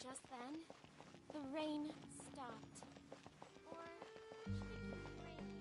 Just then, the rain stopped. Or should it keep raining?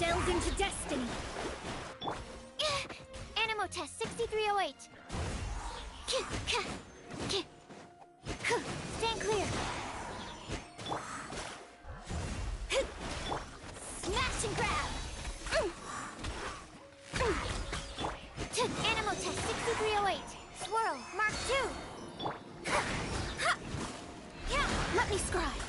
Delve into destiny. Animo test 6308. Stand clear. Smash and grab. Animo test 6308. Swirl, mark 2. Let me scribe.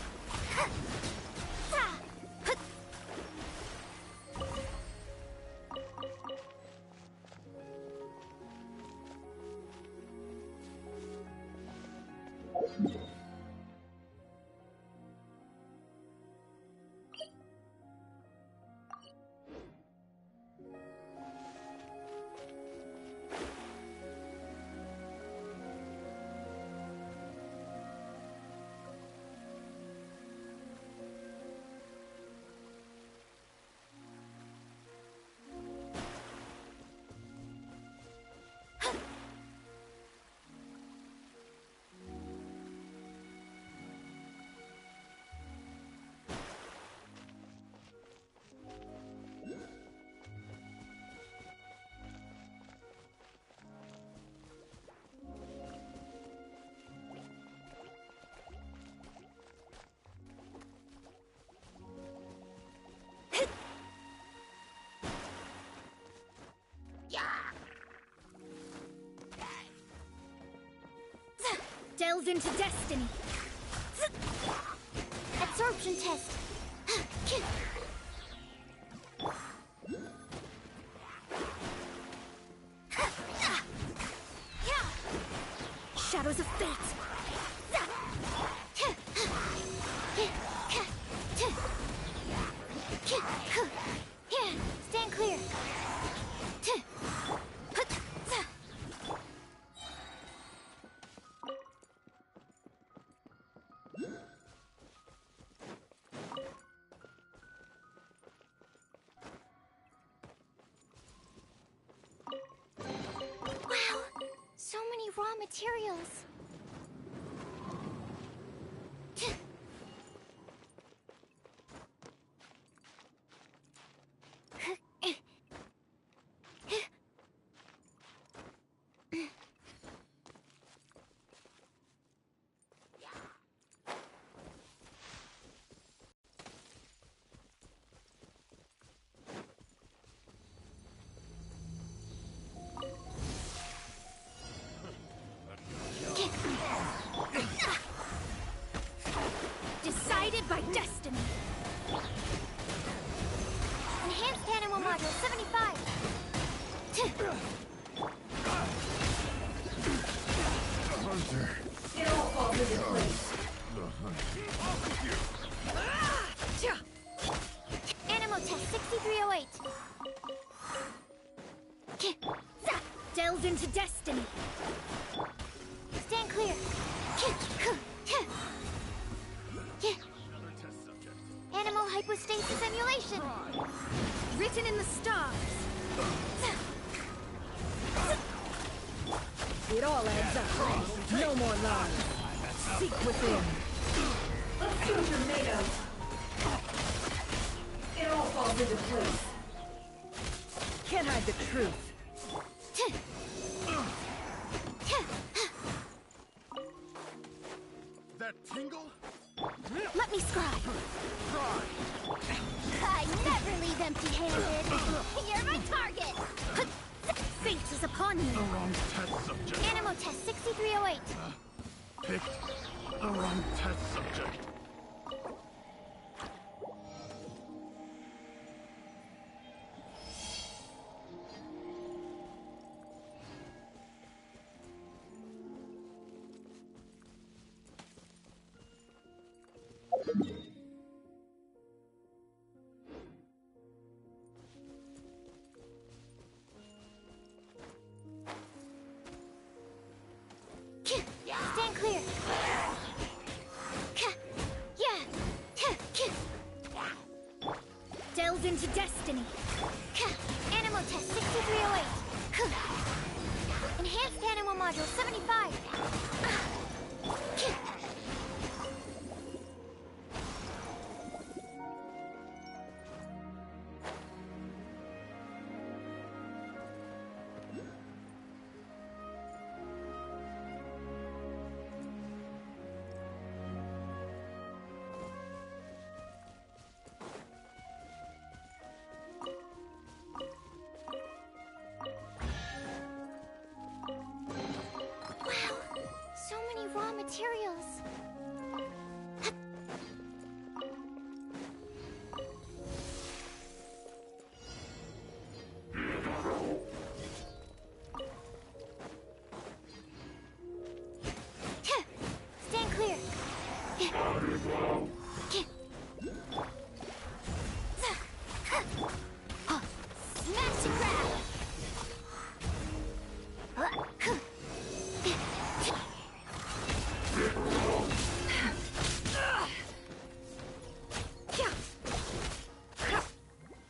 Delves into destiny. Absorption test. Shadows of fate. Stand clear. Wow, so many raw materials. Decided by destiny. Enhanced animal module 75. Hunter. It all falls into place. The hunter. Animal test 6308. Delves into destiny. Stand clear. Another test subject. Animal hypostasis emulation. Written in the stars. It all adds up. No more lies. Seek within. Let's see what you're made of. It all falls into place. Can't hide the truth. That tingle? Let me scribe. Try. I never leave empty-handed. You're my target. Fate is upon The you. wrong test subject. Animal test 6308. Picked the wrong test subject. Stand clear. Delves into destiny. Animal test 6308. Enhanced animal module 75. Wow, so many raw materials. Stand clear. Smash and grab.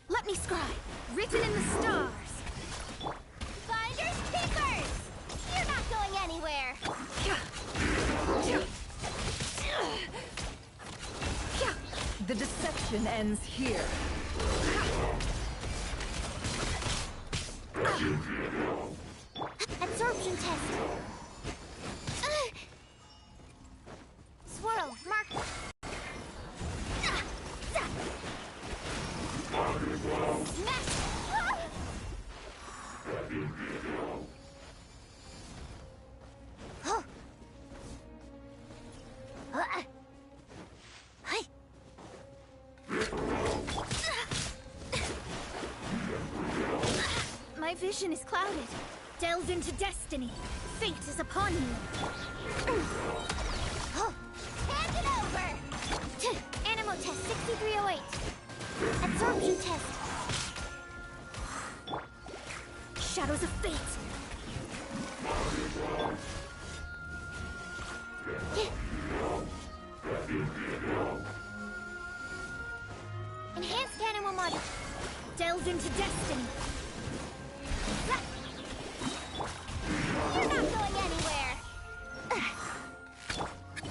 Let me scribe. Written in the stars. Finders keepers. You're not going anywhere. The deception ends here. Absorption test. Swirl. Mark. Smash. My vision is clouded. Delve into destiny. Fate is upon you. Hand it over! Animal test 6308. Absorption test. Shadows of fate. Enhanced animal model. Delve into destiny. You're not going anywhere.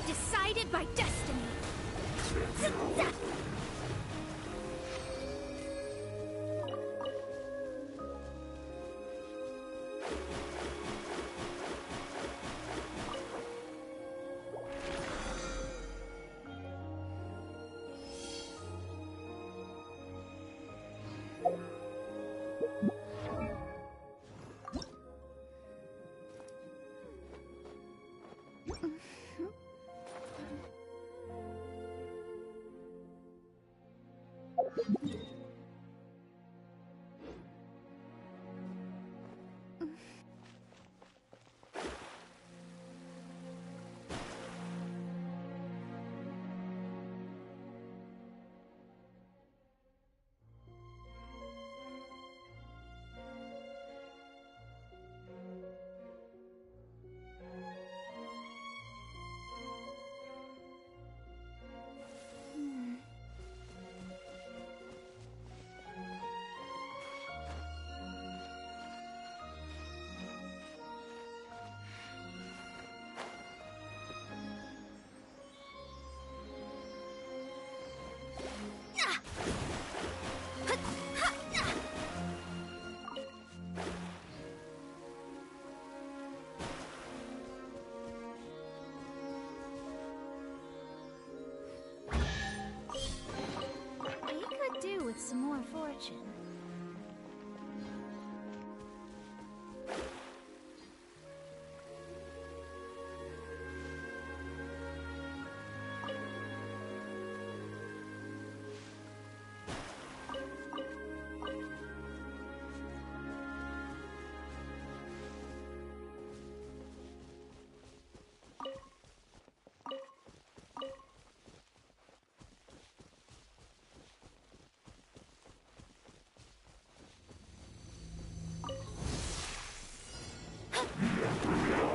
Decided by destiny. With some more fortune.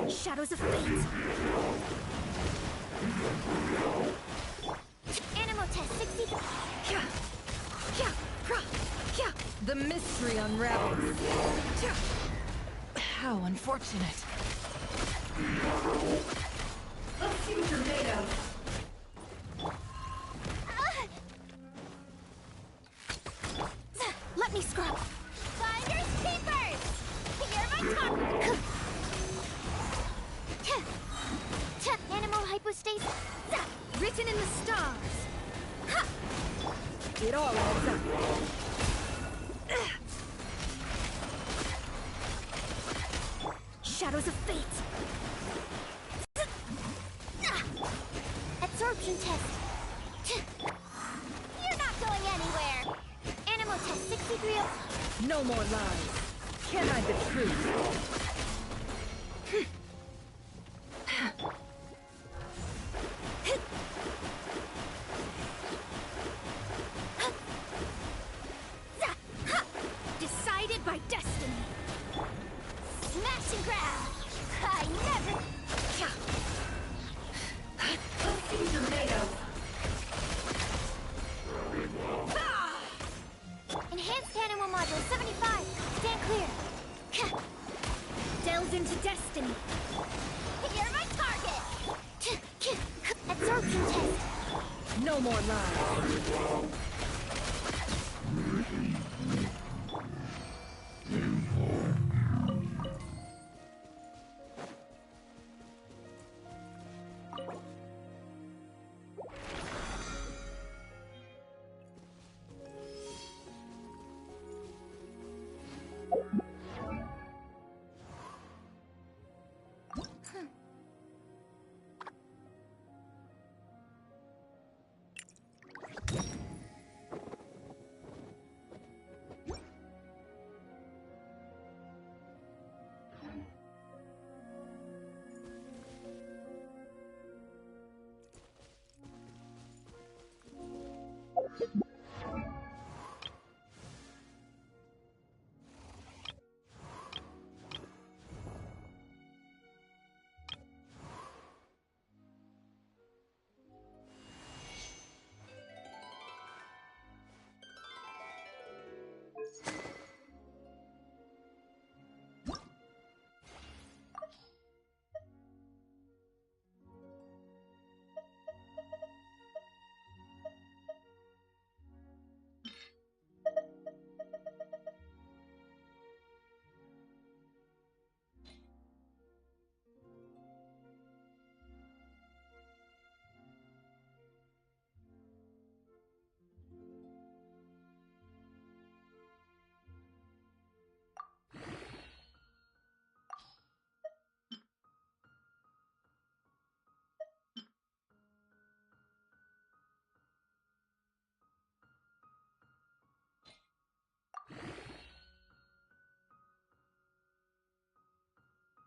Shadows of fate. Animal test 60. The mystery unravels. How unfortunate. Let's see what you're made of. Let me scrub. Finders keepers. You're my target. Animal hypostasis. Written in the stars. It all adds up. Shadows of fate. Absorption test. You're not going anywhere. Animal test 63. No more lies. Can't hide the truth. Decided by destiny. Smash and grab. I never. Let's see what you're made of. Enhanced animal module 75. Stand clear. Delve into destiny. You're my target. Absorption test. No more lies.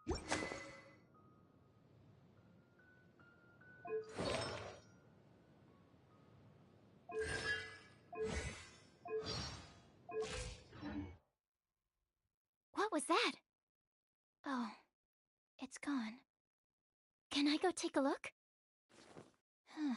What was that? Oh, it's gone. Can I go take a look? Hmm.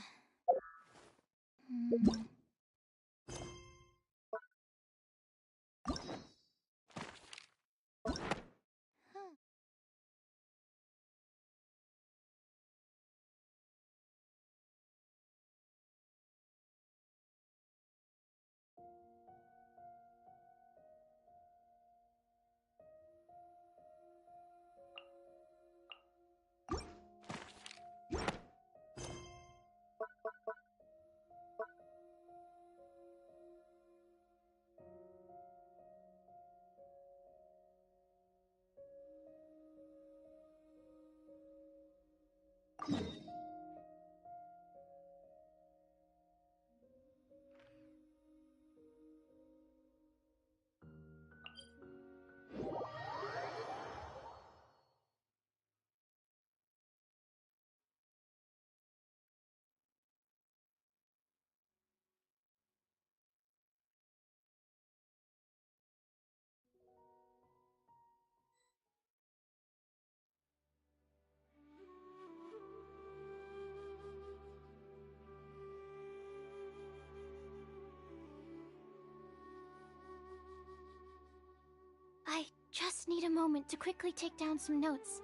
I just need a moment to quickly take down some notes.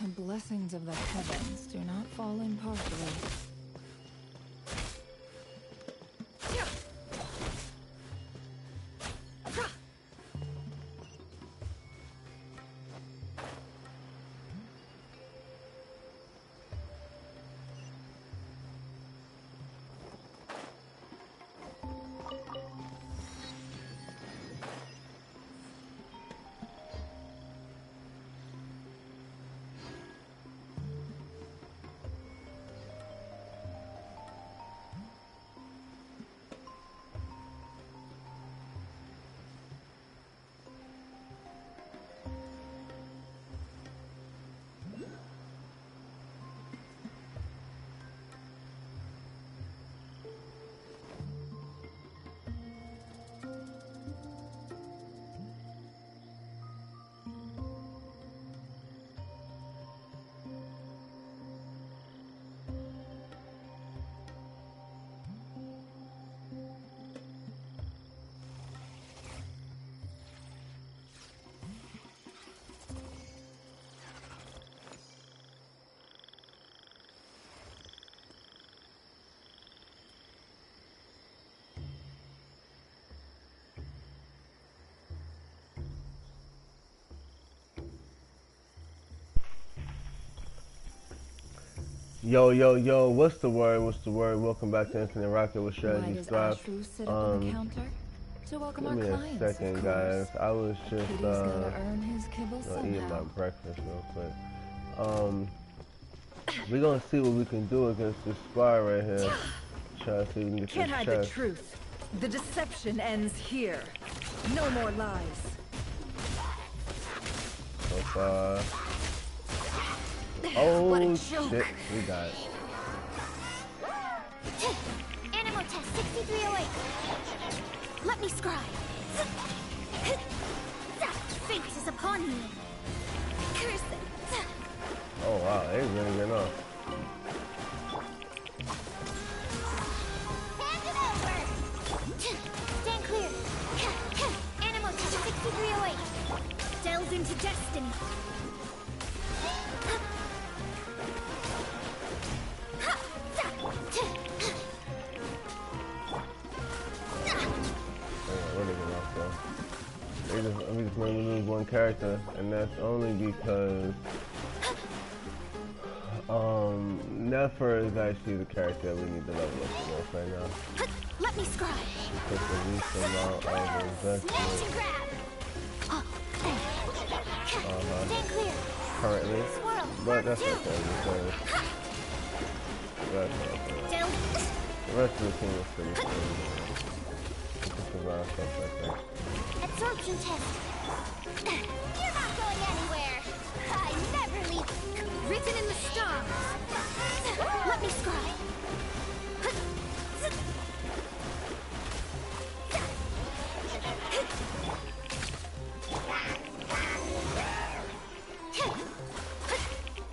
The blessings of the heavens do not fall impartially. Yo, yo, yo, what's the word? What's the word? Welcome back to Infinite Rocket with Why Strategy does Thrive. Ashru sit up on the counter? To welcome Give our me clients, a second, of guys. course. I was A just kitty's gotta earn his kibble eating my somehow. breakfast real quick. We're gonna see what we can do against this spy right here. Try to see if we can get Can't this hide the chest. truth. The deception ends here. No more lies. So far. What Oh a shit, joke. we got it. Animal test 6308. Let me scribe. Fate is upon me. Curse it. Oh wow, they really getting off. Hand it over. Stand clear. Animal test 6308. Delve into destiny. one character, and that's only because Nefer is actually the character we need to level up with right now. Let me scribe. Puts the least amount of investment Smash and grab. Stand clear. currently, Swirl. but that's Two. okay because that's okay. Down. The rest of the team is pretty cool. Just around stuff like that. Absorption test. You're not going anywhere. I never leave. Written in the stars. Let me scribe.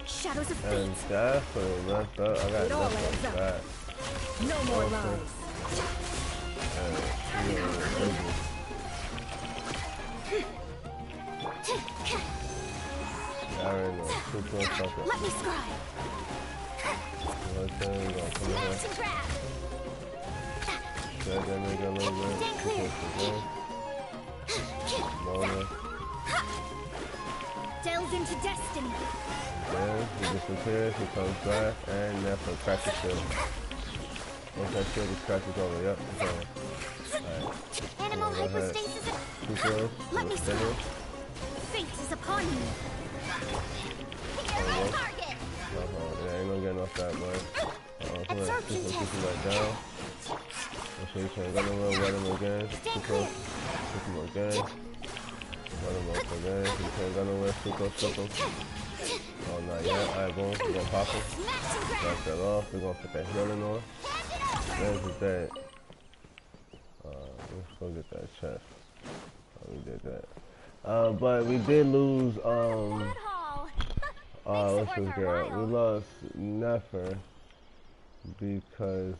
Shadows of And fate. that's for the rest of I got It all nothing adds for up. that. No more Okay. lies. And, you know, I already know. Super fucking. Let me scribe. One thing, we're gonna come in Smash here. and grab. Drag that nigga a little bit. Stand clear. Mona. Delve into destiny. Then he disappears, he comes back, and that's a crack the shield. Once that shield is cracked, it's over. Yep, it's over. Alright. Animal Go ahead. hypostasis. Two kills. Let me Finish. scribe. Fate is upon you. You're on target. Yeah, ain't no getting off that, boy. Come on, Absorption push test. him back down. Make sure you try to get him real, wet him again. Stand Super. clear. Push him again. Wet him up again. You can't go nowhere. Super, super. Oh, not yet. Alright, boom. We're gonna pop him. Smash and grab. Back that off. We're gonna put that healing on. Hand it over. There's his dead. Let's go get that chest. Oh, we did that. But we did lose, That haul. what's this girl? We lost Nefer because,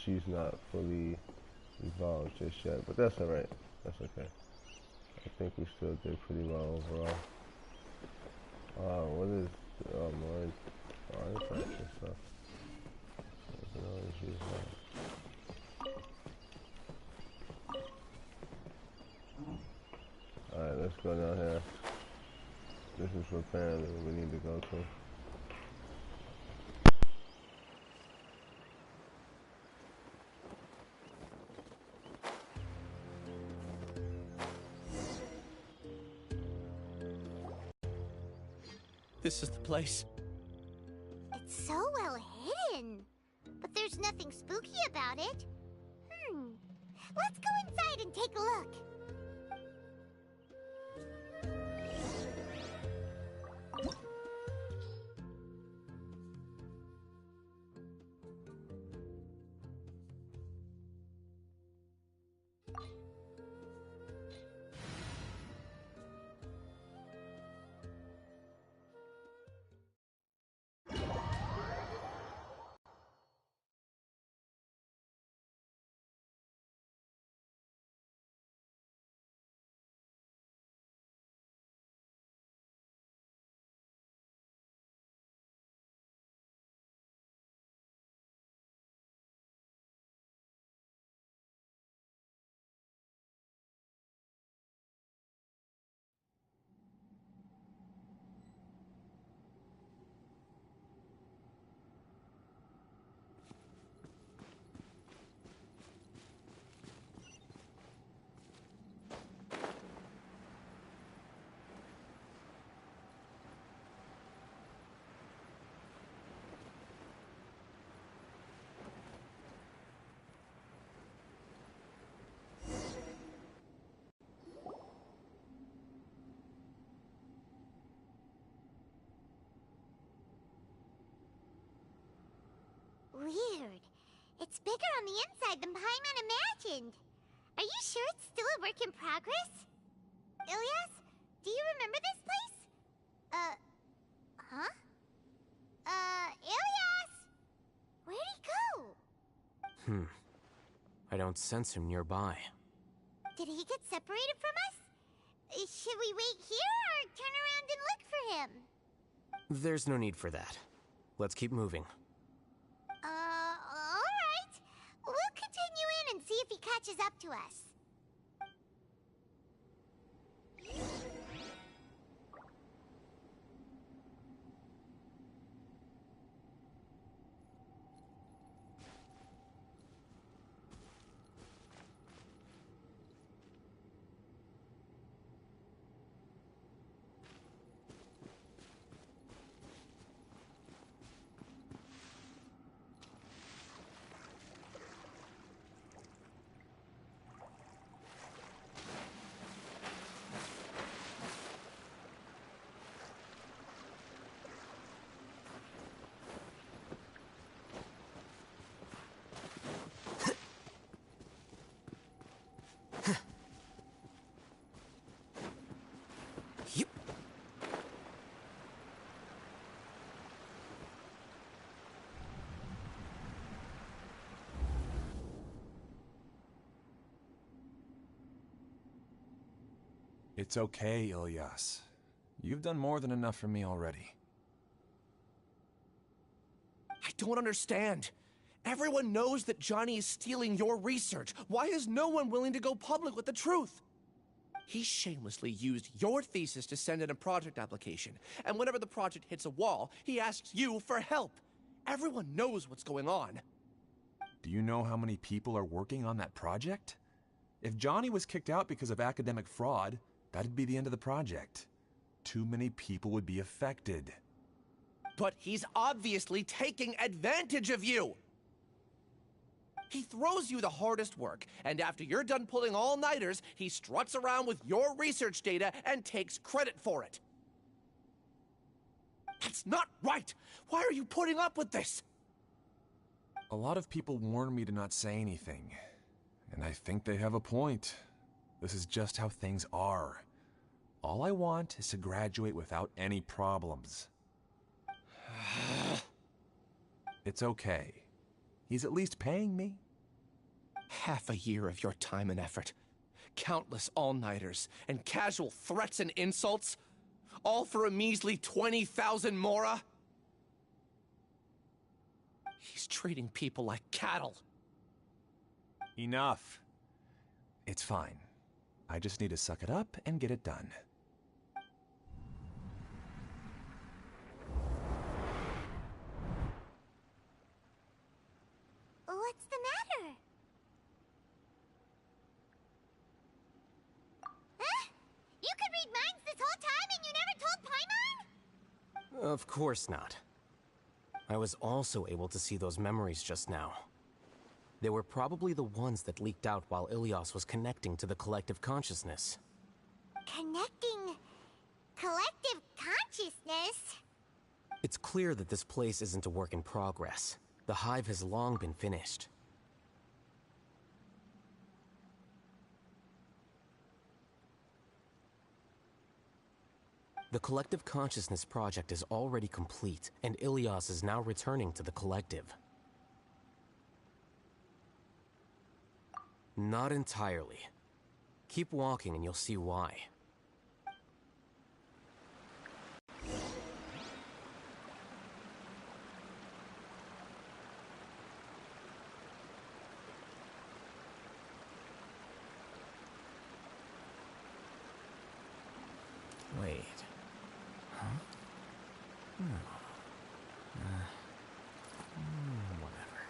she's not fully evolved just yet. But that's alright. That's okay. I think we still did pretty well overall. What is, oh, more, oh, it's like this stuff. I can always use that. Alright, let's go down here. This is apparently what we need to go to. This is the place. It's so well hidden. But there's nothing spooky about it. Let's go inside and take a look. Weird. It's bigger on the inside than Paimon imagined. Are you sure it's still a work in progress? Ilias, do you remember this place? Huh? Ilias! Where'd he go? I don't sense him nearby. Did he get separated from us? Should we wait here or turn around and look for him? There's no need for that. Let's keep moving. Alright. We'll continue in and see if he catches up to us. It's okay, Ilyas. You've done more than enough for me already. I don't understand. Everyone knows that Johnny is stealing your research. Why is no one willing to go public with the truth? He shamelessly used your thesis to send in a project application, and whenever the project hits a wall, he asks you for help. Everyone knows what's going on. Do you know how many people are working on that project? If Johnny was kicked out because of academic fraud, that'd be the end of the project. Too many people would be affected. But he's obviously taking advantage of you! He throws you the hardest work, and after you're done pulling all-nighters, he struts around with your research data and takes credit for it. That's not right! Why are you putting up with this? A lot of people warn me to not say anything, and I think they have a point. This is just how things are. All I want is to graduate without any problems. It's okay. He's at least paying me. Half a year of your time and effort. Countless all-nighters and casual threats and insults. All for a measly 20,000 mora? He's treating people like cattle. Enough. It's fine. I just need to suck it up and get it done. What's the matter? Huh? You could read minds this whole time and you never told Paimon? Of course not. I was also able to see those memories just now. They were probably the ones that leaked out while Ilyas was connecting to the collective consciousness. Connecting collective consciousness? It's clear that this place isn't a work in progress. The hive has long been finished. The Collective Consciousness project is already complete, and Ilyas is now returning to the Collective. Not entirely. Keep walking and you'll see why. Wait. Huh? Whatever.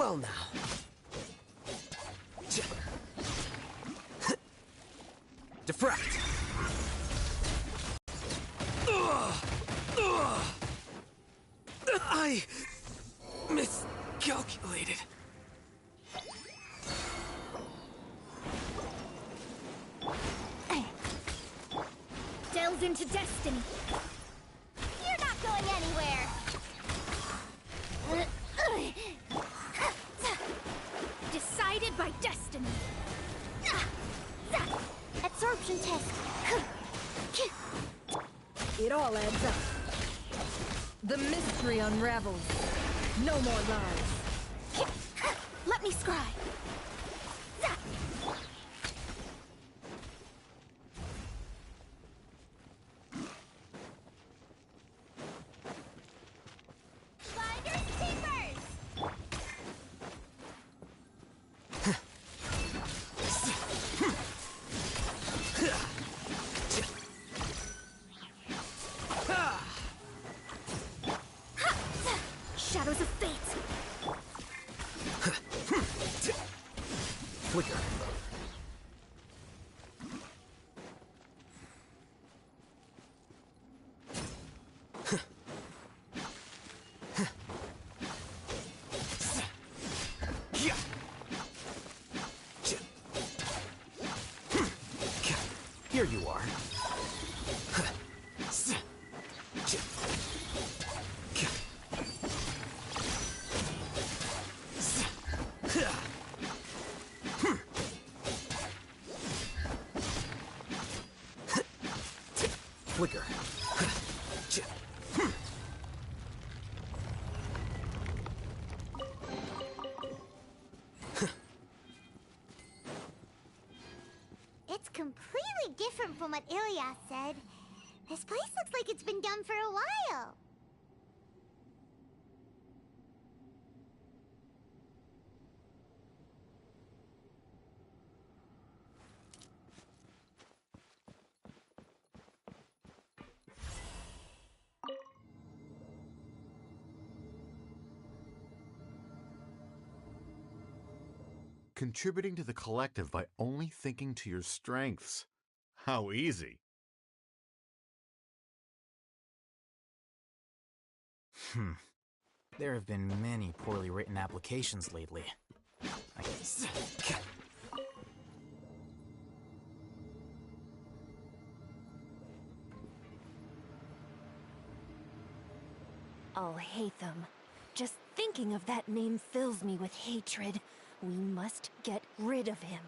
Well now. Diffract. I miscalculated. Delve into destiny. You're not going anywhere. Decided by destiny. Absorption test. It all adds up. The mystery unravels. No more lies. Let me scry. Finders keepers. Shadows of fate. Flicker. Here you are. Flicker. It's completely different from what Ilias said. This place looks like it's been done for a while. Contributing to the collective by only thinking to your strengths. How easy. There have been many poorly written applications lately. I'll hate them. Just thinking of that name fills me with hatred. We must get rid of him.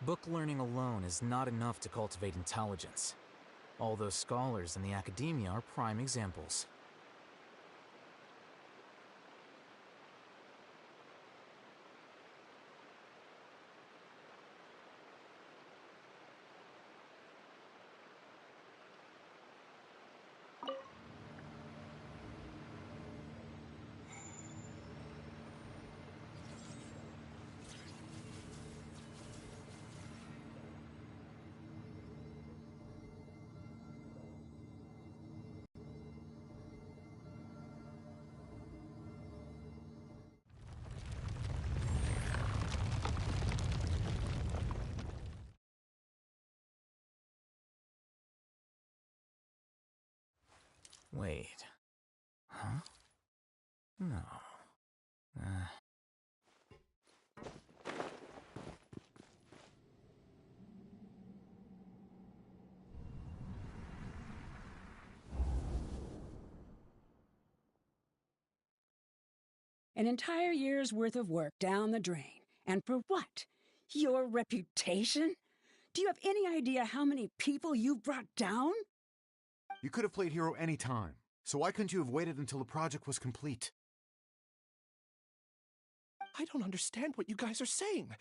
Book learning alone is not enough to cultivate intelligence. All those scholars in the academia are prime examples. Wait. Huh? No. An entire year's worth of work down the drain. And for what? Your reputation? Do you have any idea how many people you've brought down? You could have played hero any time, so why couldn't you have waited until the project was complete? I don't understand what you guys are saying.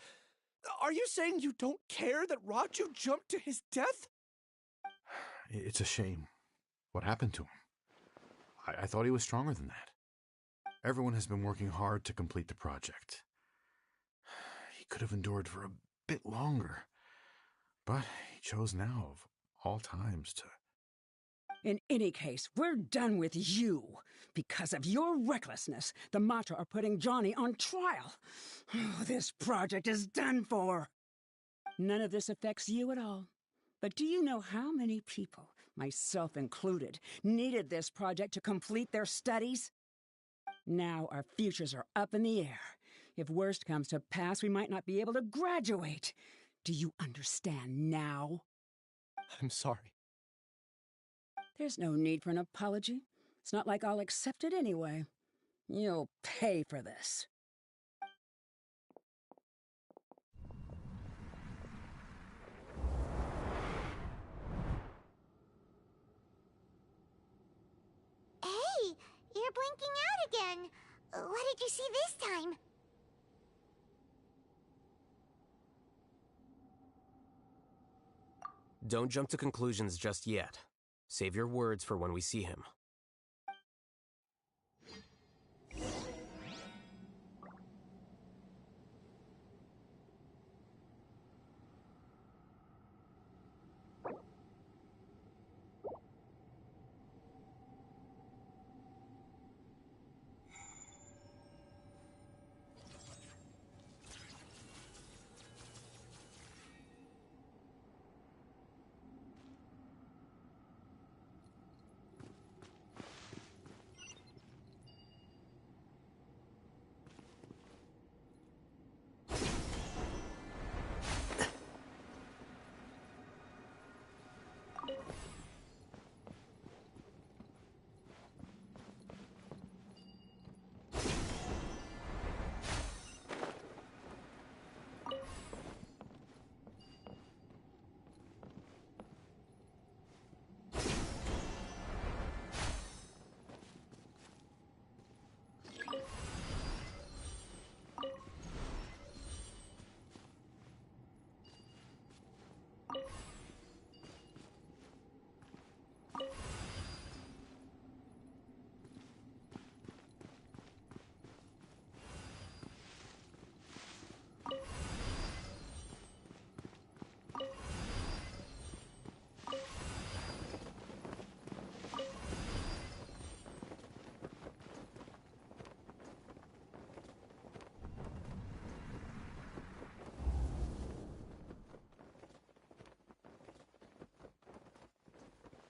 Are you saying you don't care that Raju jumped to his death? It's a shame. What happened to him? I thought he was stronger than that. Everyone has been working hard to complete the project. He could have endured for a bit longer, but he chose now, of all times, to... In any case, we're done with you. Because of your recklessness, the Matra are putting Johnny on trial. This project is done for. None of this affects you at all. But do you know how many people, myself included, needed this project to complete their studies? Now our futures are up in the air. If worst comes to pass, we might not be able to graduate. Do you understand now? I'm sorry. There's no need for an apology. It's not like I'll accept it anyway. You'll pay for this. Hey, you're blinking out again. What did you see this time? Don't jump to conclusions just yet. Save your words for when we see him.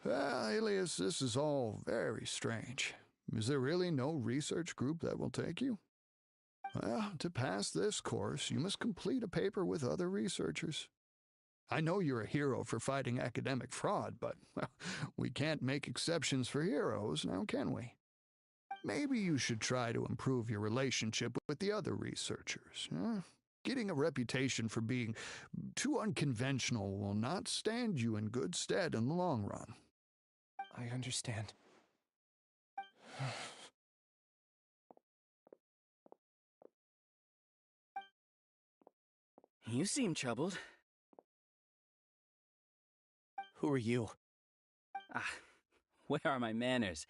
Well, Alias, this is all very strange. Is there really no research group that will take you? Well, to pass this course, you must complete a paper with other researchers. I know you're a hero for fighting academic fraud, but well, we can't make exceptions for heroes, now can we? Maybe you should try to improve your relationship with the other researchers. Getting a reputation for being too unconventional will not stand you in good stead in the long run. I understand. You seem troubled. Who are you? Ah, where are my manners?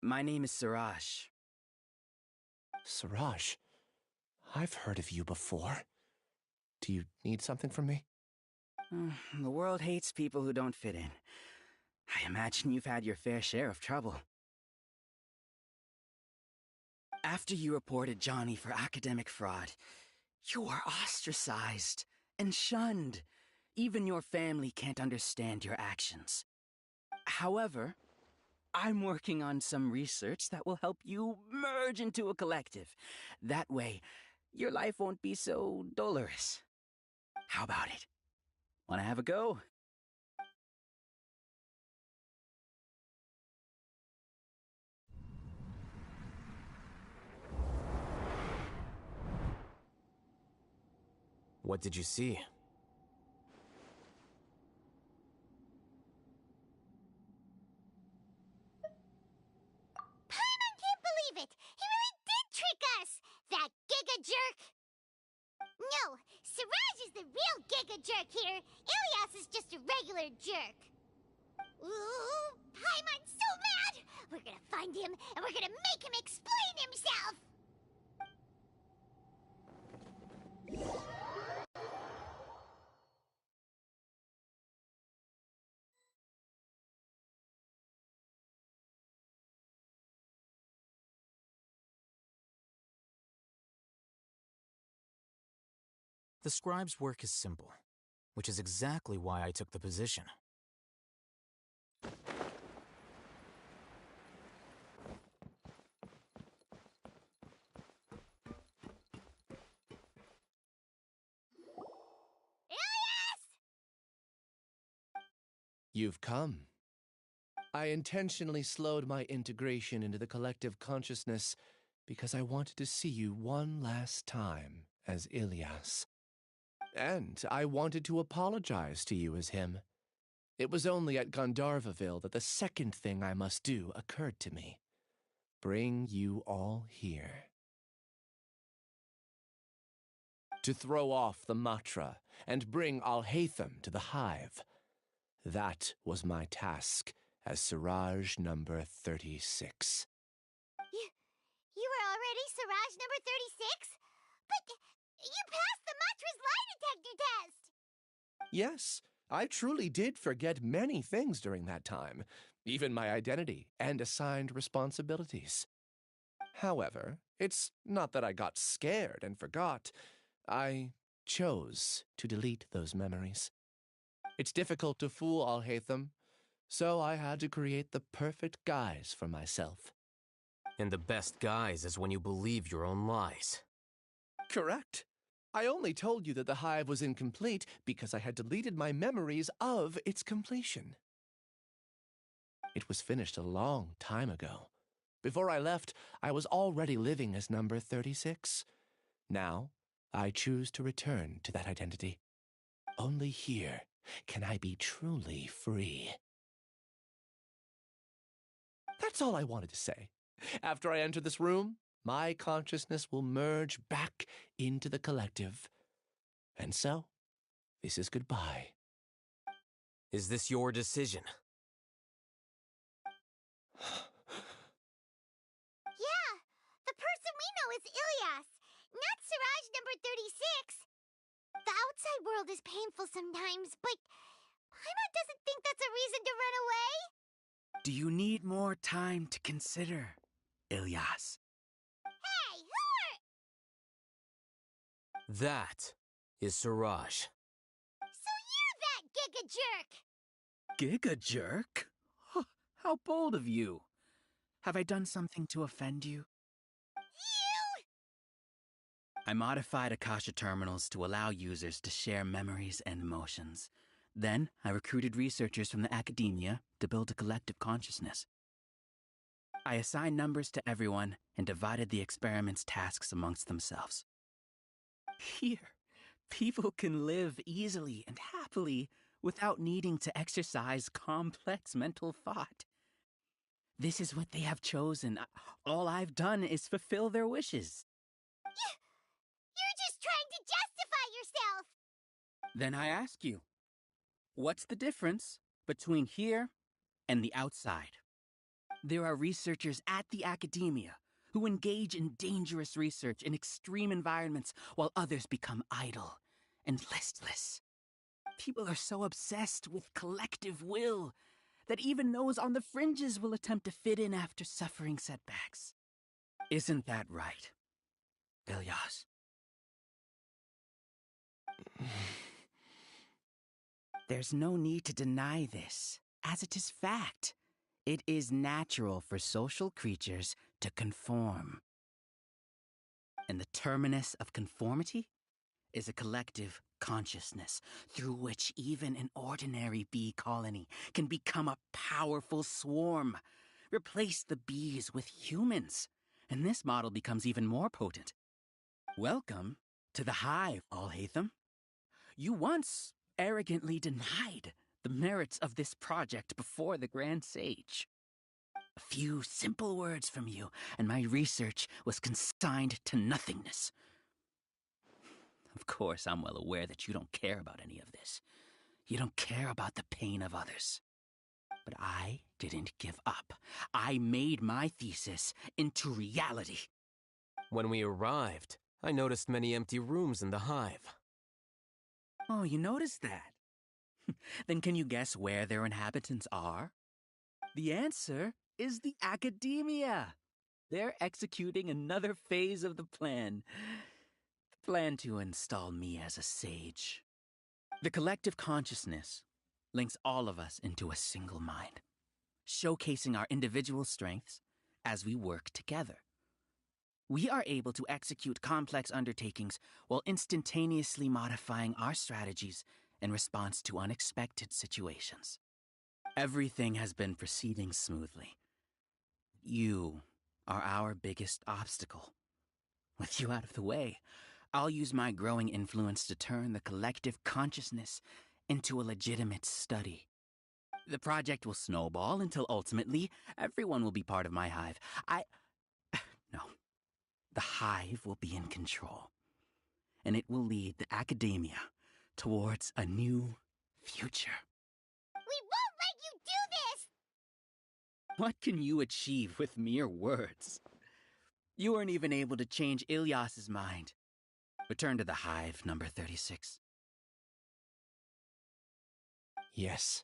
My name is Suraj. Suraj. I've heard of you before. Do you need something from me? The world hates people who don't fit in. I imagine you've had your fair share of trouble. After you reported Johnny for academic fraud, you were ostracized and shunned. Even your family can't understand your actions. However, I'm working on some research that will help you merge into a collective. That way, your life won't be so dolorous. How about it? Wanna have a go? What did you see? Paimon can't believe it! He really did trick us! That Giga Jerk! No, Siraj is the real Giga Jerk here. Ilias is just a regular jerk. Ooh, Paimon's so mad! We're gonna find him, and we're gonna make him explain himself! The scribe's work is simple, which is exactly why I took the position. Ilias! You've come. I intentionally slowed my integration into the collective consciousness because I wanted to see you one last time as Ilias. And I wanted to apologize to you as him. It was only at Gandharvaville that the second thing I must do occurred to me. Bring you all here. To throw off the Matra and bring Alhaitham to the hive. That was my task as Siraj number 36. You were already Siraj number 36? But you passed the Matra's lie detector test! Yes, I truly did forget many things during that time, even my identity and assigned responsibilities. However, it's not that I got scared and forgot. I chose to delete those memories. It's difficult to fool Alhaitham, so I had to create the perfect guise for myself. And the best guise is when you believe your own lies. Correct. I only told you that the hive was incomplete because I had deleted my memories of its completion. It was finished a long time ago. Before I left, I was already living as number 36. Now, I choose to return to that identity. Only here can I be truly free. That's all I wanted to say. After I enter this room, my consciousness will merge back into the collective. And so, this is goodbye. Is this your decision? Yeah, the person we know is Ilias, not Siraj number 36. The outside world is painful sometimes, but Paimon doesn't think that's a reason to run away. Do you need more time to consider, Ilias? Hey, who are... That is Siraj. So you're that Giga Jerk! Giga Jerk? Huh, how bold of you. Have I done something to offend you? You! I modified Akasha terminals to allow users to share memories and emotions. Then, I recruited researchers from the academia to build a collective consciousness. I assigned numbers to everyone and divided the experiment's tasks amongst themselves. Here, people can live easily and happily without needing to exercise complex mental thought. This is what they have chosen. All I've done is fulfill their wishes. You're just trying to justify yourself! Then I ask you, what's the difference between here and the outside? There are researchers at the academia who engage in dangerous research in extreme environments while others become idle and listless. People are so obsessed with collective will that even those on the fringes will attempt to fit in after suffering setbacks. Isn't that right, Ilias? There's no need to deny this, as it is fact. It is natural for social creatures to conform. And the terminus of conformity is a collective consciousness through which even an ordinary bee colony can become a powerful swarm. Replace the bees with humans, and this model becomes even more potent. Welcome to the hive, Alhaitham. You once arrogantly denied the merits of this project before the Grand Sage. A few simple words from you, and my research was consigned to nothingness. Of course, I'm well aware that you don't care about any of this. You don't care about the pain of others. But I didn't give up. I made my thesis into reality. When we arrived, I noticed many empty rooms in the hive. Oh, you noticed that? Then can you guess where their inhabitants are? The answer is the academia. They're executing another phase of the plan. The plan to install me as a sage. The collective consciousness links all of us into a single mind, showcasing our individual strengths as we work together. We are able to execute complex undertakings while instantaneously modifying our strategies in response to unexpected situations. Everything has been proceeding smoothly. You are our biggest obstacle. With you out of the way, I'll use my growing influence to turn the collective consciousness into a legitimate study. The project will snowball until ultimately everyone will be part of my hive. No. The hive will be in control, and it will lead the academia towards a new future. We won't let you do this! What can you achieve with mere words? You weren't even able to change Ilyas's mind. Return to the hive, number 36. Yes.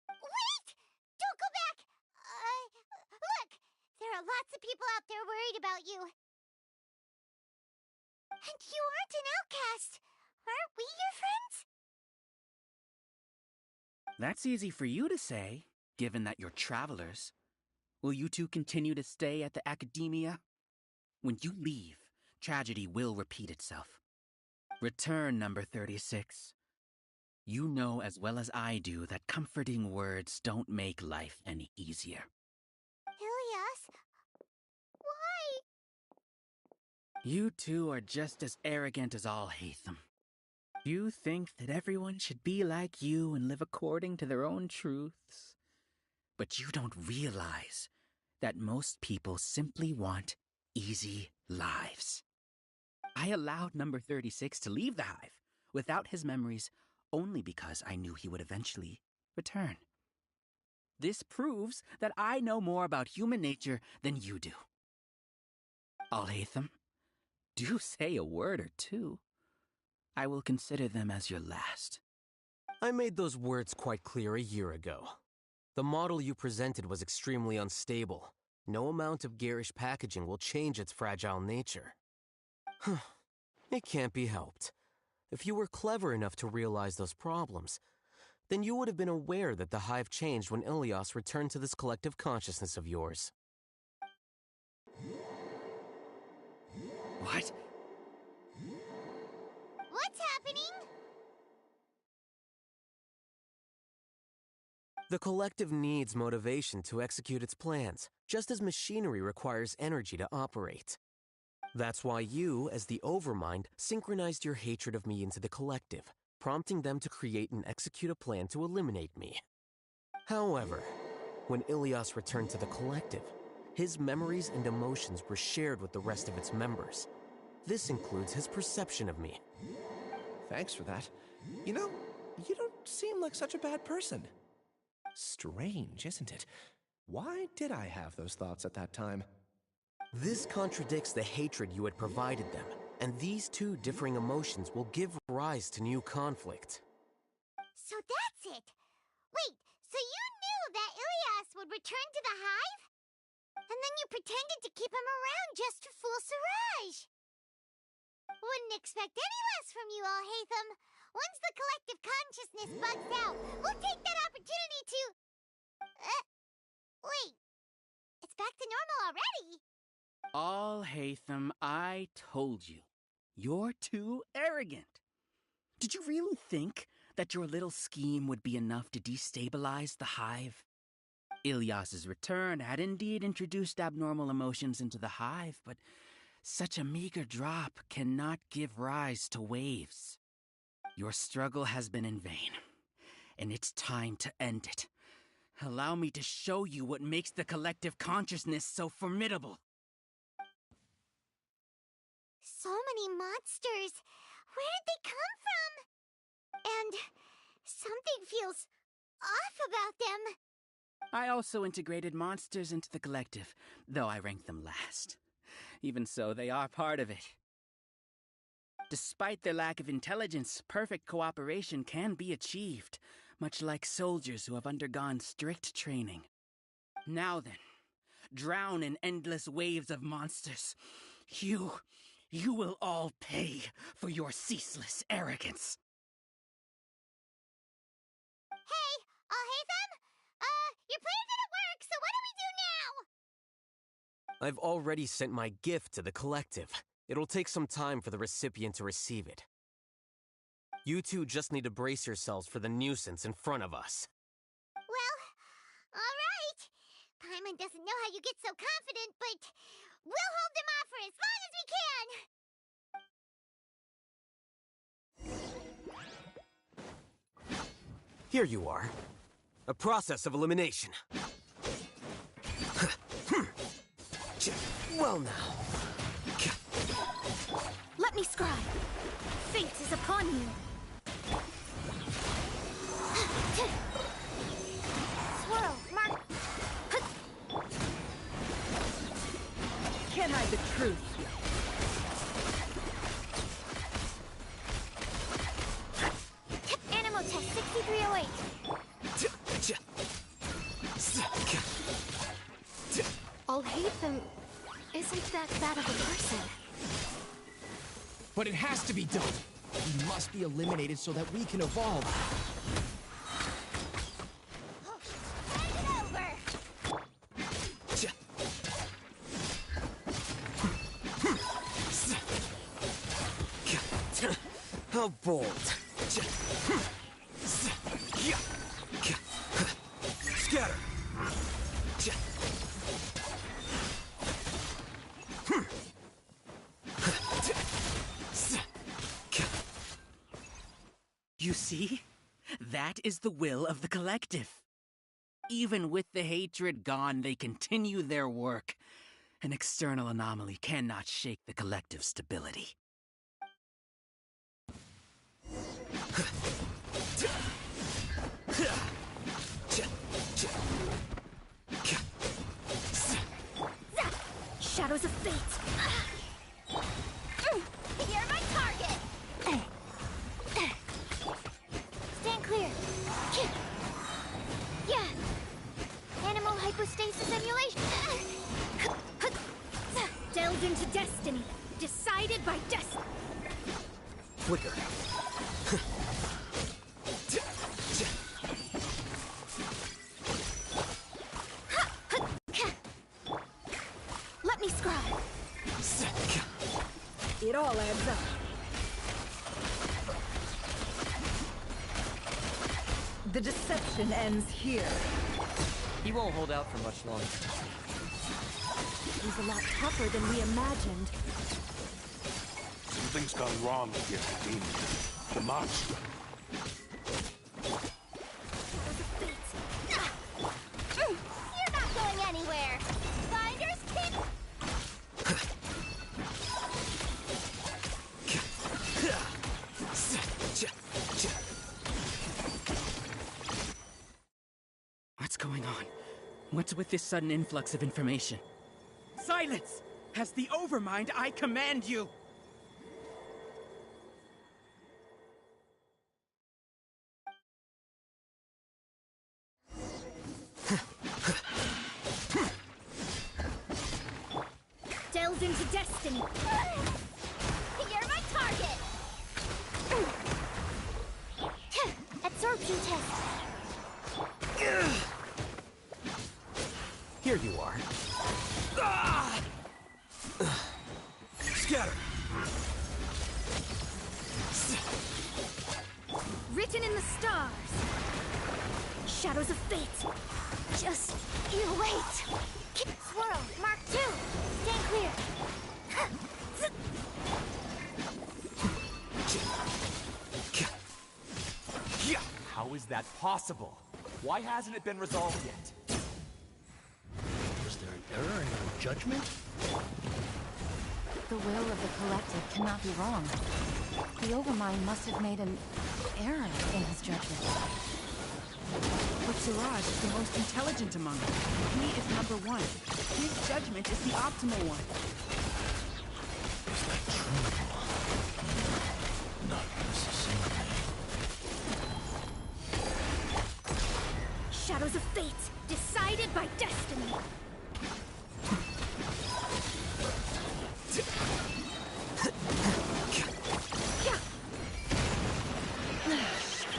Wait! Don't go back! Look! There are lots of people out there worried about you. And you aren't an outcast. Aren't we your friends? That's easy for you to say, given that you're travelers. Will you two continue to stay at the academia? When you leave, tragedy will repeat itself. Return, number 36. You know as well as I do that comforting words don't make life any easier. Ilyas? Why? You two are just as arrogant as all Hatham. You think that everyone should be like you and live according to their own truths. But you don't realize that most people simply want easy lives. I allowed number 36 to leave the hive without his memories only because I knew he would eventually return. This proves that I know more about human nature than you do. Al-Haytham, do say a word or two. I will consider them as your last. I made those words quite clear a year ago. The model you presented was extremely unstable. No amount of garish packaging will change its fragile nature. It can't be helped. If you were clever enough to realize those problems, then you would have been aware that the hive changed when Ilyas returned to this collective consciousness of yours. What? What's happening? The collective needs motivation to execute its plans, just as machinery requires energy to operate. That's why you, as the Overmind, synchronized your hatred of me into the collective, prompting them to create and execute a plan to eliminate me. However, when Ilyas returned to the collective, his memories and emotions were shared with the rest of its members. This includes his perception of me. Thanks for that. You know, you don't seem like such a bad person. Strange, isn't it? Why did I have those thoughts at that time? This contradicts the hatred you had provided them, and these two differing emotions will give rise to new conflict. So that's it. Wait, so you knew that Ilyas would return to the hive? And then you pretended to keep him around just to fool Siraj. Wouldn't expect any less from you, Al-Haytham. Once the collective consciousness bugs out, we'll take that opportunity to... Wait. It's back to normal already. Al-Haytham, I told you. You're too arrogant. Did you really think that your little scheme would be enough to destabilize the hive? Ilyas's return had indeed introduced abnormal emotions into the hive, but such a meager drop cannot give rise to waves. Your struggle has been in vain, and it's time to end it. Allow me to show you what makes the collective consciousness so formidable. So many monsters. Where did they come from? And something feels off about them. I also integrated monsters into the collective, though I ranked them last. Even so, they are part of it. Despite their lack of intelligence, perfect cooperation can be achieved, much like soldiers who have undergone strict training. Now then, drown in endless waves of monsters. You will all pay for your ceaseless arrogance. Hey, Haytham? Your plan didn't work, so what do we do now? I've already sent my gift to the collective. It'll take some time for the recipient to receive it. You two just need to brace yourselves for the nuisance in front of us. Well, all right. Paimon doesn't know how you get so confident, but we'll hold them off for as long as we can. Here you are. A process of elimination. Well now. Let me scribe. Fate is upon you. Swirl, mark. Can't hide the truth. Animal test 6308. Haytham isn't that bad of a person. But it has to be done. He must be eliminated so that we can evolve. Hand it over. How bold. Scatter. You see? That is the will of the collective. Even with the hatred gone, they continue their work. An external anomaly cannot shake the collective's stability. Shadows of fate. You're my target. Stand clear. Yeah. Animal hypostasis emulation. Delved into destiny. Decided by destiny. Flicker. Let me scribe. It all adds up. The deception ends here. He won't hold out for much longer. He's a lot tougher than we imagined. Something's gone wrong with the Academia. The monster. You're not going anywhere. Finders keep. What's going on? What's with this sudden influx of information? Silence! As the Overmind, I command you! Delved into destiny. You're my target. Absorption test. Here you are. Scatter. Written in the stars. Shadows of fate. Just you wait. Swirl, mark 2. Stand clear. that possible? Why hasn't it been resolved yet? Was there an error in your judgment? The will of the collective cannot be wrong. The Overmind must have made an error in his judgment. But Siraj is the most intelligent among them. He is number one. His judgment is the optimal one. Is that true? Not necessarily. Shadows of fate, decided by destiny.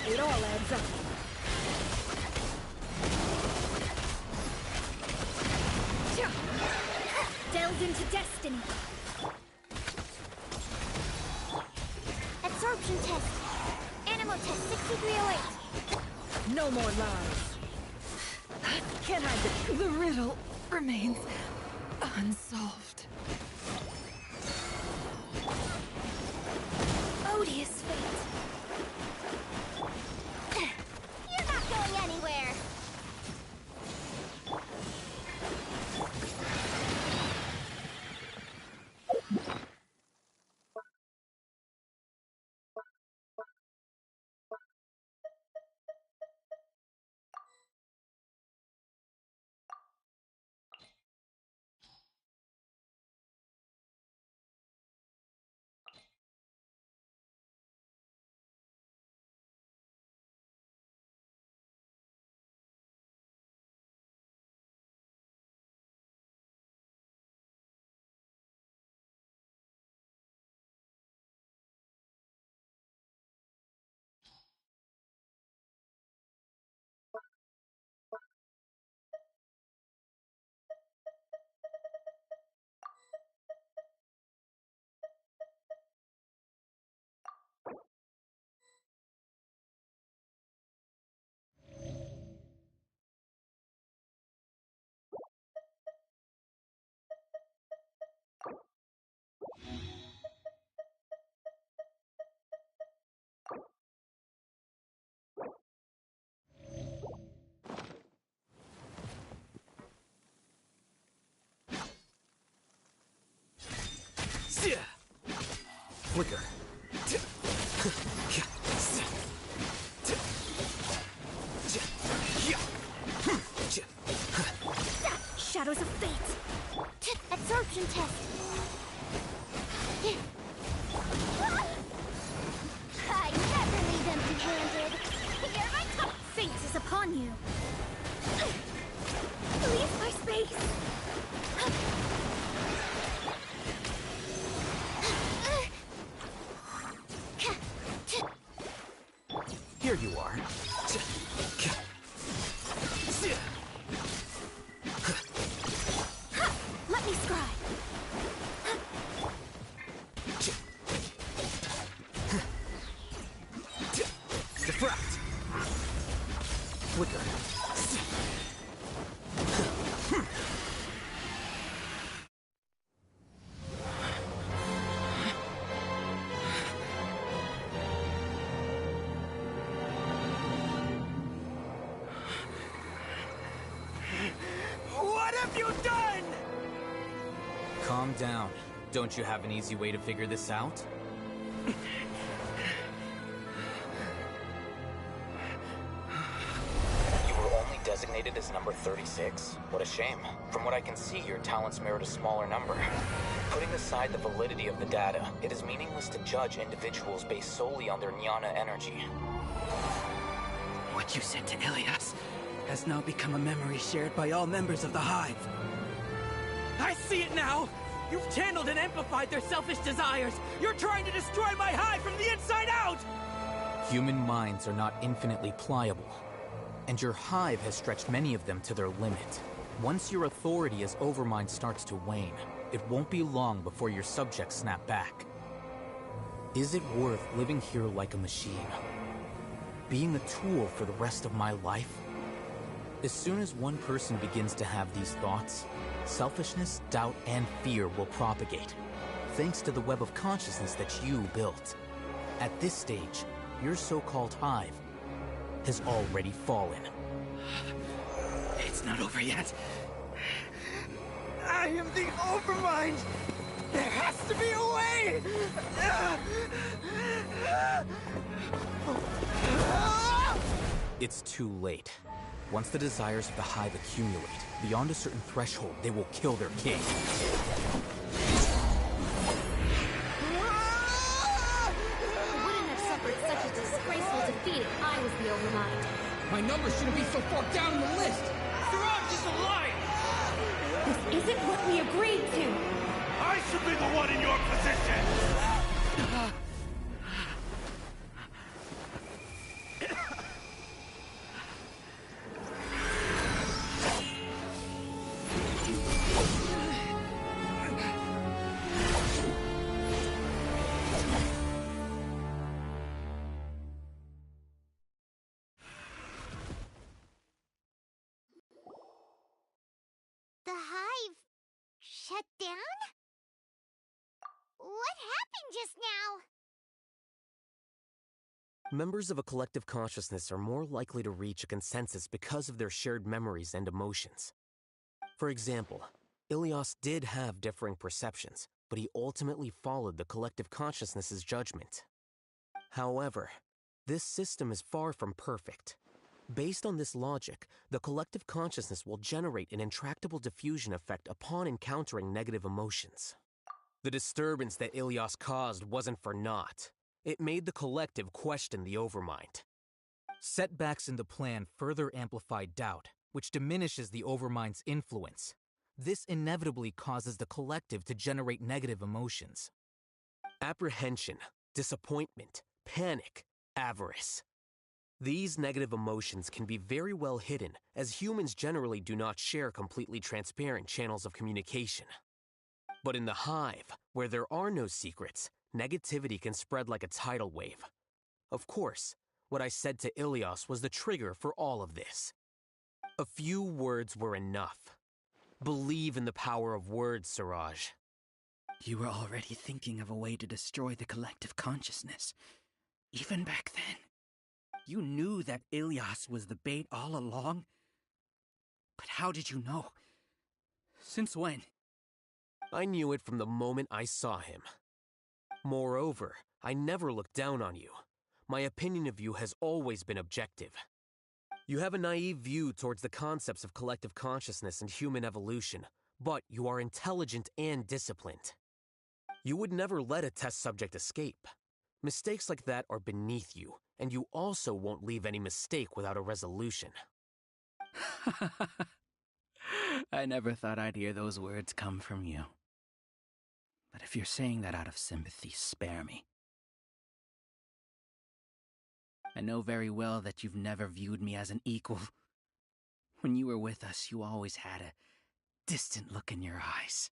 It all adds up. Delved into destiny. Absorption test. Animal test 6308. No more lies. Can't hide The riddle remains unsolved. Odious fate. You're not going anywhere. Flicker. Shadows of fate. Absorption test. I never leave empty-handed. Here I come. Fate is upon you. Leave my space. Here you are. Let me scribe. Diffract. Flicker. What have you done? Calm down. Don't you have an easy way to figure this out? You were only designated as number 36? What a shame. From what I can see, your talents merit a smaller number. Putting aside the validity of the data, it is meaningless to judge individuals based solely on their jnana energy. What you said to Ilias has now become a memory shared by all members of the Hive. I see it now! You've channeled and amplified their selfish desires! You're trying to destroy my Hive from the inside out! Human minds are not infinitely pliable, and your Hive has stretched many of them to their limit. Once your authority as Overmind starts to wane, it won't be long before your subjects snap back. Is it worth living here like a machine? Being a tool for the rest of my life? As soon as one person begins to have these thoughts, selfishness, doubt, and fear will propagate, thanks to the web of consciousness that you built. At this stage, your so-called Hive has already fallen. It's not over yet. I am the Overmind! There has to be a way! It's too late. Once the desires of the Hive accumulate, beyond a certain threshold, they will kill their king. I wouldn't have suffered such a disgraceful defeat if I was the Overmind. My number shouldn't be so far down in the list! Siraj is alive! This isn't what we agreed to! I should be the one in your position! The Hive shut down? What happened just now? Members of a collective consciousness are more likely to reach a consensus because of their shared memories and emotions. For example, Ilias did have differing perceptions, but he ultimately followed the collective consciousness's judgment. However, this system is far from perfect. Based on this logic, the collective consciousness will generate an intractable diffusion effect upon encountering negative emotions. The disturbance that Ilias caused wasn't for naught. It made the collective question the Overmind. Setbacks in the plan further amplify doubt, which diminishes the Overmind's influence. This inevitably causes the collective to generate negative emotions. Apprehension, disappointment, panic, avarice. These negative emotions can be very well hidden, as humans generally do not share completely transparent channels of communication. But in the Hive, where there are no secrets, negativity can spread like a tidal wave. Of course, what I said to Ilias was the trigger for all of this. A few words were enough. Believe in the power of words, Siraj. You were already thinking of a way to destroy the collective consciousness. Even back then. You knew that Ilias was the bait all along? But how did you know? Since when? I knew it from the moment I saw him. Moreover, I never looked down on you. My opinion of you has always been objective. You have a naive view towards the concepts of collective consciousness and human evolution, but you are intelligent and disciplined. You would never let a test subject escape. Mistakes like that are beneath you, and you also won't leave any mistake without a resolution. I never thought I'd hear those words come from you. But if you're saying that out of sympathy, spare me. I know very well that you've never viewed me as an equal. When you were with us, you always had a distant look in your eyes.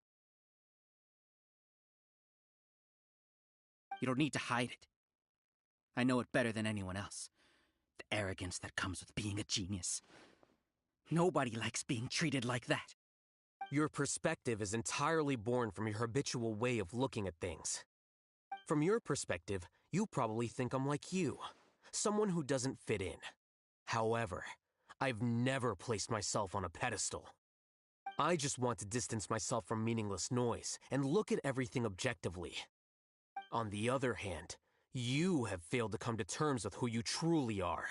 You don't need to hide it. I know it better than anyone else. The arrogance that comes with being a genius. Nobody likes being treated like that. Your perspective is entirely born from your habitual way of looking at things. From your perspective, you probably think I'm like you, someone who doesn't fit in. However, I've never placed myself on a pedestal. I just want to distance myself from meaningless noise and look at everything objectively. On the other hand, you have failed to come to terms with who you truly are.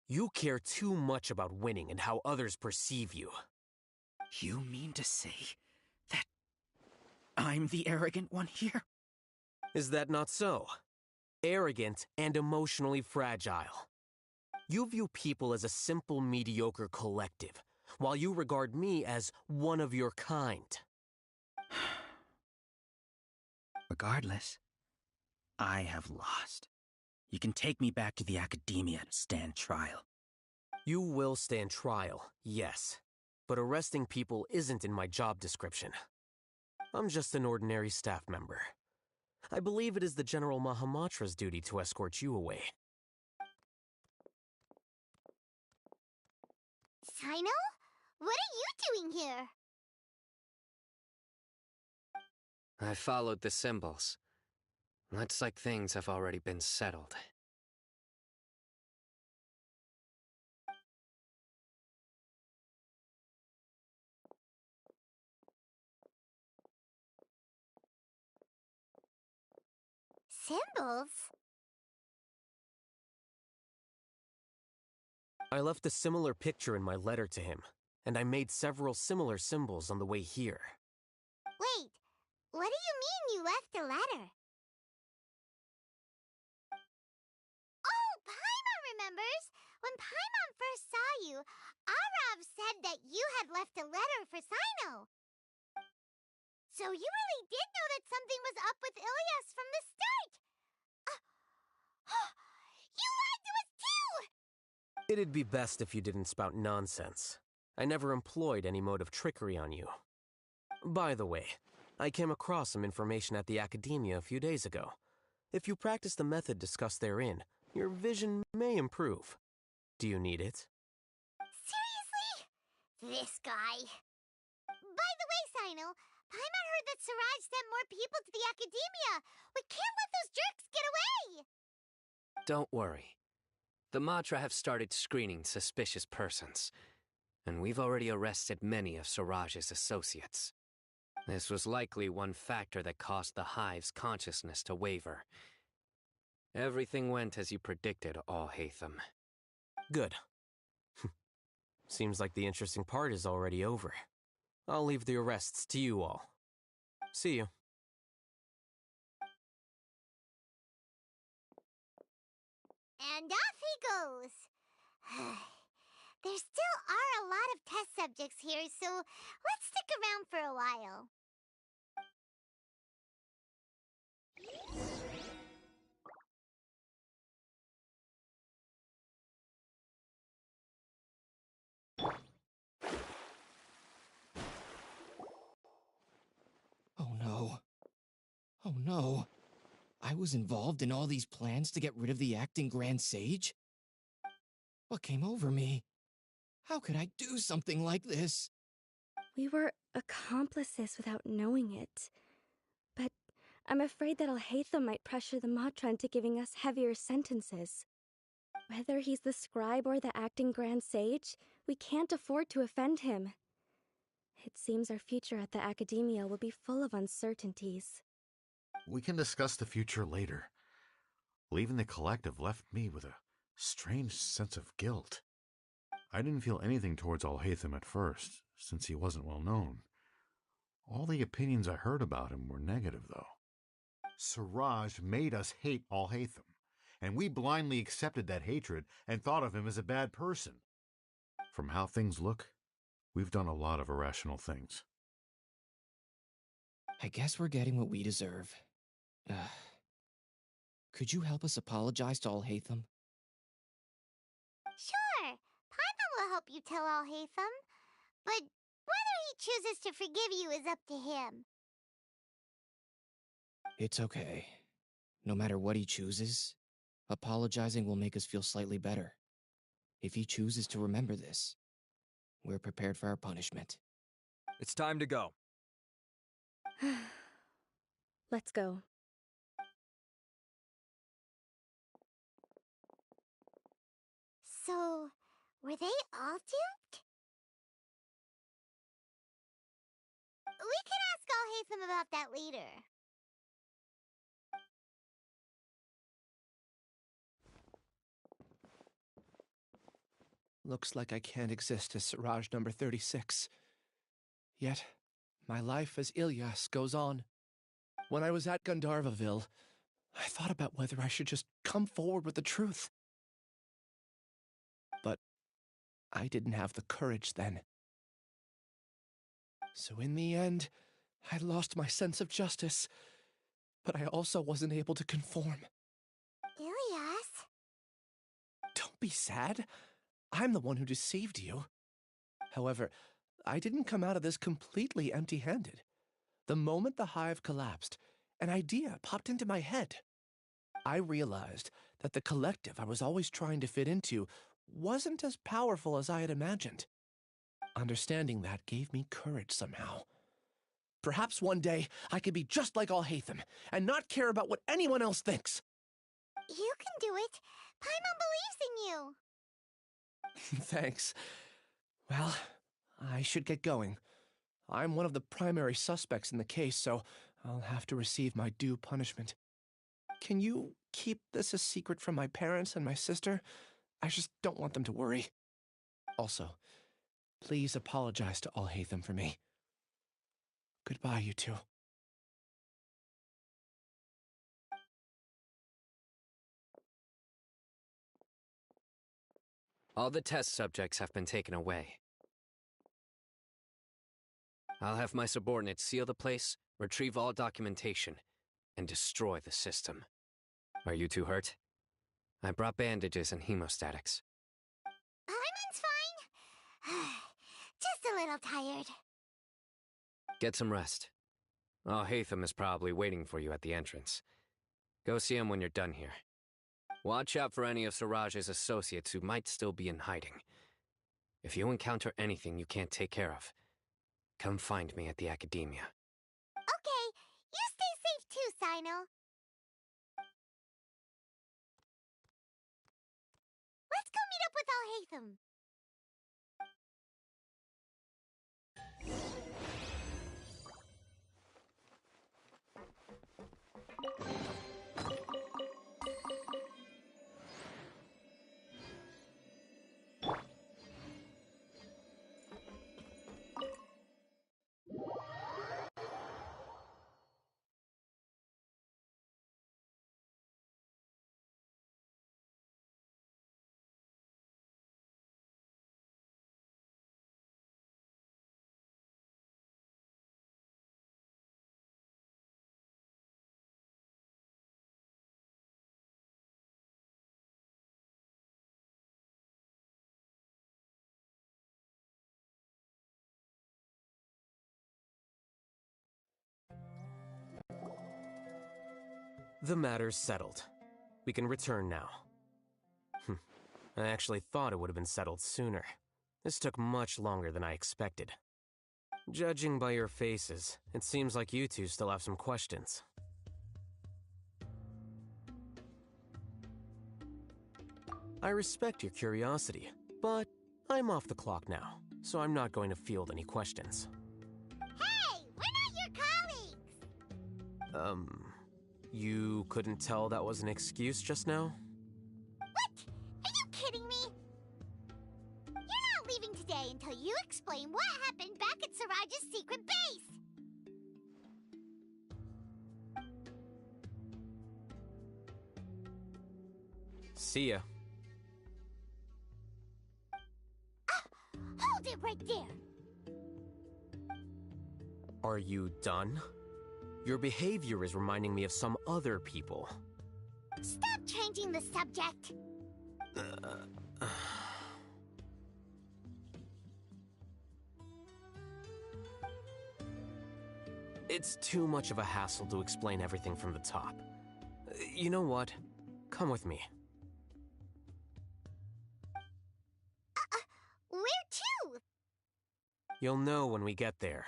You care too much about winning and how others perceive you. You mean to say that I'm the arrogant one here? Is that not so? Arrogant and emotionally fragile. You view people as a simple, mediocre collective, while you regard me as one of your kind. Regardless, I have lost. You can take me back to the academia to stand trial. You will stand trial, yes. But arresting people isn't in my job description. I'm just an ordinary staff member. I believe it is the General Mahamatra's duty to escort you away. Sino? What are you doing here? I followed the symbols. Looks like things have already been settled. Symbols? I left a similar picture in my letter to him, and I made several similar symbols on the way here. Wait, what do you mean you left a letter? Oh, Paimon remembers! When Paimon first saw you, Arav said that you had left a letter for Sino. So you really did know that something was up with Ilias from the start! You lied to us too! It'd be best if you didn't spout nonsense. I never employed any mode of trickery on you. By the way, I came across some information at the Academia a few days ago. If you practice the method discussed therein, your vision may improve. Do you need it? Seriously? This guy. By the way, Sino, Paimon heard that Siraj sent more people to the Academia. We can't let those jerks get away! Don't worry. The Matra have started screening suspicious persons, and we've already arrested many of Siraj's associates. This was likely one factor that caused the Hive's consciousness to waver. Everything went as you predicted, Al-Haytham. Good. Seems like the interesting part is already over. I'll leave the arrests to you all. See you. And off he goes. There still are a lot of test subjects here, so let's stick around for a while. Oh no. Oh no. I was involved in all these plans to get rid of the acting Grand Sage? What came over me? How could I do something like this? We were accomplices without knowing it. But I'm afraid that Al-Haytham might pressure the Matra into giving us heavier sentences. Whether he's the scribe or the acting Grand Sage, we can't afford to offend him. It seems our future at the Academia will be full of uncertainties. We can discuss the future later. Leaving the collective left me with a strange sense of guilt. I didn't feel anything towards Al-Haytham at first, since he wasn't well known. All the opinions I heard about him were negative, though. Siraj made us hate Al-Haytham, and we blindly accepted that hatred and thought of him as a bad person. From how things look, we've done a lot of irrational things. I guess we're getting what we deserve. Could you help us apologize to Al-Haytham? Sure, Paimon will help you tell Al-Haytham. But whether he chooses to forgive you is up to him. It's okay. No matter what he chooses, apologizing will make us feel slightly better. If he chooses to remember this, we're prepared for our punishment. It's time to go. Let's go. So, were they all duped? We can ask Al-Haytham about that later. Looks like I can't exist as Siraj number 36. Yet, my life as Ilyas goes on. When I was at Gandharvaville, I thought about whether I should just come forward with the truth. But I didn't have the courage then. So in the end, I lost my sense of justice, but I also wasn't able to conform. Ilyas? Don't be sad. I'm the one who deceived you. However, I didn't come out of this completely empty-handed. The moment the hive collapsed, an idea popped into my head. I realized that the collective I was always trying to fit into wasn't as powerful as I had imagined. Understanding that gave me courage somehow. Perhaps one day I could be just like Al-Haytham and not care about what anyone else thinks. You can do it. Paimon believes in you. Thanks. Well, I should get going. I'm one of the primary suspects in the case, so I'll have to receive my due punishment. Can you keep this a secret from my parents and my sister? I just don't want them to worry. Also, please apologize to Alhaitham for me. Goodbye, you two. All the test subjects have been taken away. I'll have my subordinates seal the place, retrieve all documentation, and destroy the system. Are you two hurt? I brought bandages and hemostatics. Hyman's fine. Just a little tired. Get some rest. Alhaitham is probably waiting for you at the entrance. Go see him when you're done here. Watch out for any of Siraj's associates who might still be in hiding. If you encounter anything you can't take care of, come find me at the academia. Okay, you stay safe too, Sino. Let's go meet up with Alhaitham. The matter's settled. We can return now. I actually thought it would have been settled sooner. This took much longer than I expected. Judging by your faces, it seems like you two still have some questions. I respect your curiosity, but I'm off the clock now, so I'm not going to field any questions. Hey, we're not your colleagues! You couldn't tell that was an excuse just now? What? Are you kidding me? You're not leaving today until you explain what happened back at Siraj's secret base! See ya. Hold it right there! Are you done? Your behavior is reminding me of some other people. Stop changing the subject! It's too much of a hassle to explain everything from the top. You know what? Come with me. Where to? You'll know when we get there.